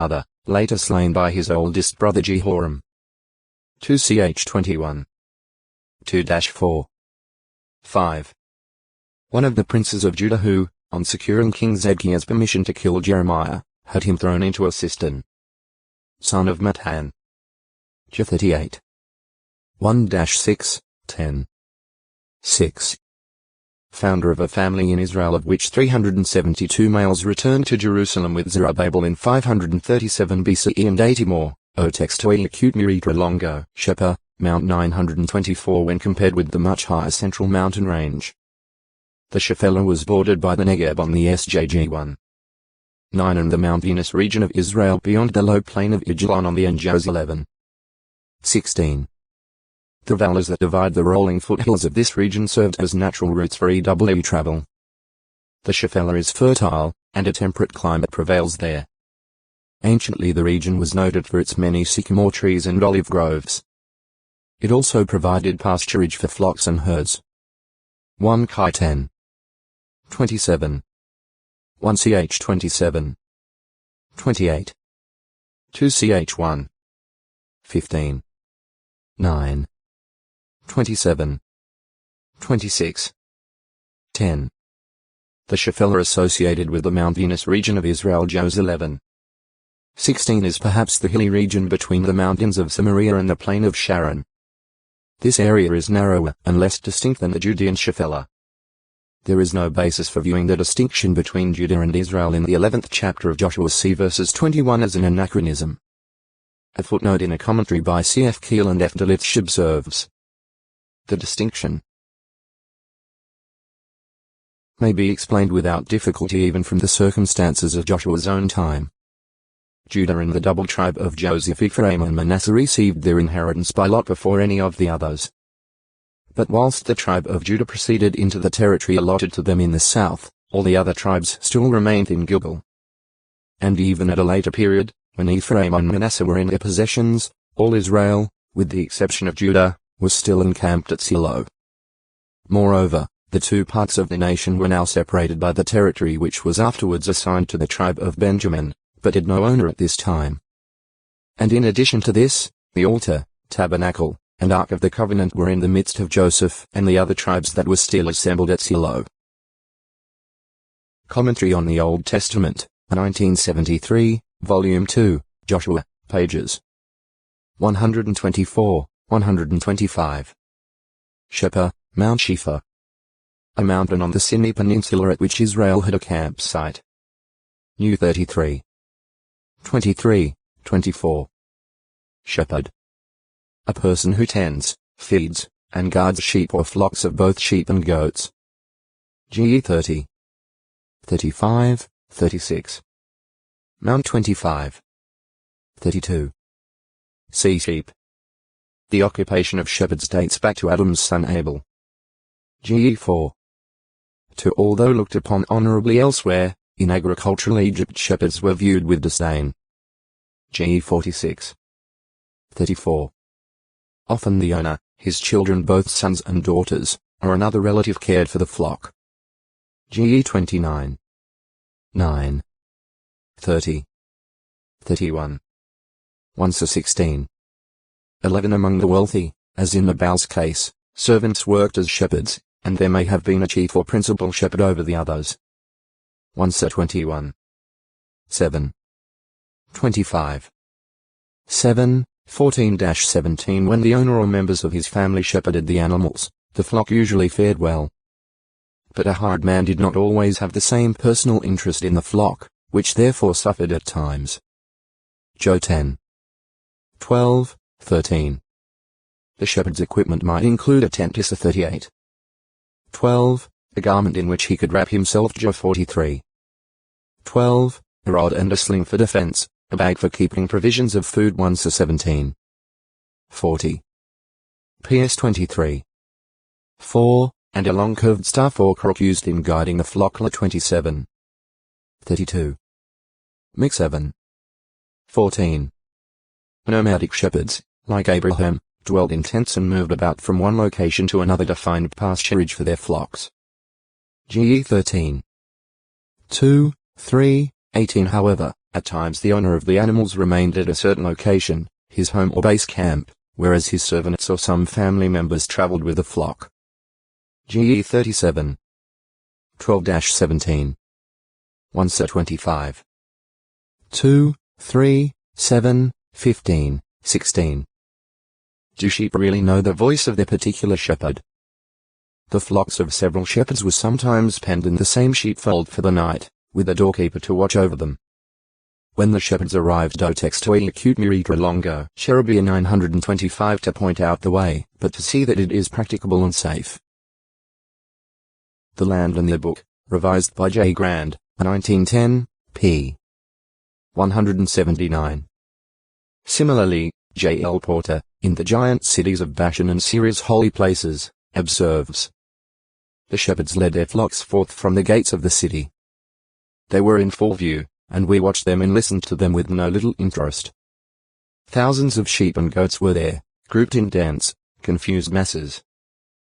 Shahada, later slain by his oldest brother Jehoram. 2ch21. 2-4. 5. One of the princes of Judah who, on securing King Zedekiah's permission to kill Jeremiah, had him thrown into a cistern. Son of Mattan. J38. 1-6, 10. 6. Founder of a family in Israel of which 372 males returned to Jerusalem with Zerubbabel in 537 BCE and 80 more, O textoi acute miritra longo. Shepa, Mount 924 when compared with the much higher central mountain range. The Shephelah was bordered by the Negev on the SJG1. 9 and the mountainous region of Israel beyond the low plain of Ajalon on the Njos 11. 16. The valleys that divide the rolling foothills of this region served as natural routes for EW travel. The Shephelah is fertile, and a temperate climate prevails there. Anciently the region was noted for its many sycamore trees and olive groves. It also provided pasturage for flocks and herds. 1 Chi 10. 27. 1 Ch 27. 28. 2 Ch 1. 15. 9. 27. 26. 10. The Shephelah associated with the mountainous region of Israel Jos 11. 16 is perhaps the hilly region between the mountains of Samaria and the plain of Sharon. This area is narrower and less distinct than the Judean Shephelah. There is no basis for viewing the distinction between Judah and Israel in the 11th chapter of Joshua c. verses 21 as an anachronism. A footnote in a commentary by C.F. Keel and F. Delitzsch observes, the distinction may be explained without difficulty even from the circumstances of Joshua's own time. Judah and the double tribe of Joseph, Ephraim and Manasseh received their inheritance by lot before any of the others. But whilst the tribe of Judah proceeded into the territory allotted to them in the south, all the other tribes still remained in Gilgal. And even at a later period, when Ephraim and Manasseh were in their possessions, all Israel, with the exception of Judah, was still encamped at Shiloh. Moreover, the two parts of the nation were now separated by the territory which was afterwards assigned to the tribe of Benjamin, but had no owner at this time. And in addition to this, the altar, tabernacle, and Ark of the Covenant were in the midst of Joseph and the other tribes that were still assembled at Shiloh. Commentary on the Old Testament, 1973, Volume 2, Joshua, pages 124, 125. Shepa, Mount Shepha. A mountain on the Sinai Peninsula at which Israel had a campsite. New 33. 23, 24. Shepherd. A person who tends, feeds, and guards sheep or flocks of both sheep and goats. GE 30. 35, 36. Mount 25. 32. Sea sheep. The occupation of shepherds dates back to Adam's son Abel. GE 4. 2. Although looked upon honorably elsewhere, in agricultural Egypt shepherds were viewed with disdain. GE 46. 34. Often the owner, his children both sons and daughters, or another relative cared for the flock. GE 29. 9. 30. 31. 1 16. 11 Among the wealthy, as in Nabal's case, servants worked as shepherds, and there may have been a chief or principal shepherd over the others. 1 21. 7. 25. 7, 14-17 When the owner or members of his family shepherded the animals, the flock usually fared well. But a hired man did not always have the same personal interest in the flock, which therefore suffered at times. Joe 10. 12, 13. The shepherd's equipment might include a tent. Issa 38. 12. A garment in which he could wrap himself. Joe 43. 12. A rod and a sling for defense, a bag for keeping provisions of food. 1 17. 40. PS 23. 4. And a long curved staff or crook used in guiding the flock. 27. 32. Mix 7. 14. Nomadic shepherds, like Abraham, dwelled in tents and moved about from one location to another to find pasturage for their flocks. GE 13. 2, 3, 18 However, At times the owner of the animals remained at a certain location, his home or base camp, whereas his servants or some family members traveled with the flock. GE 37. 12-17. 1 Sir 25. 2, 3, 7, 15, 16. Do sheep really know the voice of their particular shepherd? The flocks of several shepherds were sometimes penned in the same sheepfold for the night, with a doorkeeper to watch over them. When the shepherds arrived, text to acute miritra longo, Cherubia 925 to point out the way, but to see that it is practicable and safe. The Land and the Book, revised by J. Grand, 1910, p. 179. Similarly, J. L. Porter, in The Giant Cities of Bashan and Syria's Holy Places, observes. The shepherds led their flocks forth from the gates of the city. They were in full view, and we watched them and listened to them with no little interest. Thousands of sheep and goats were there, grouped in dense, confused masses,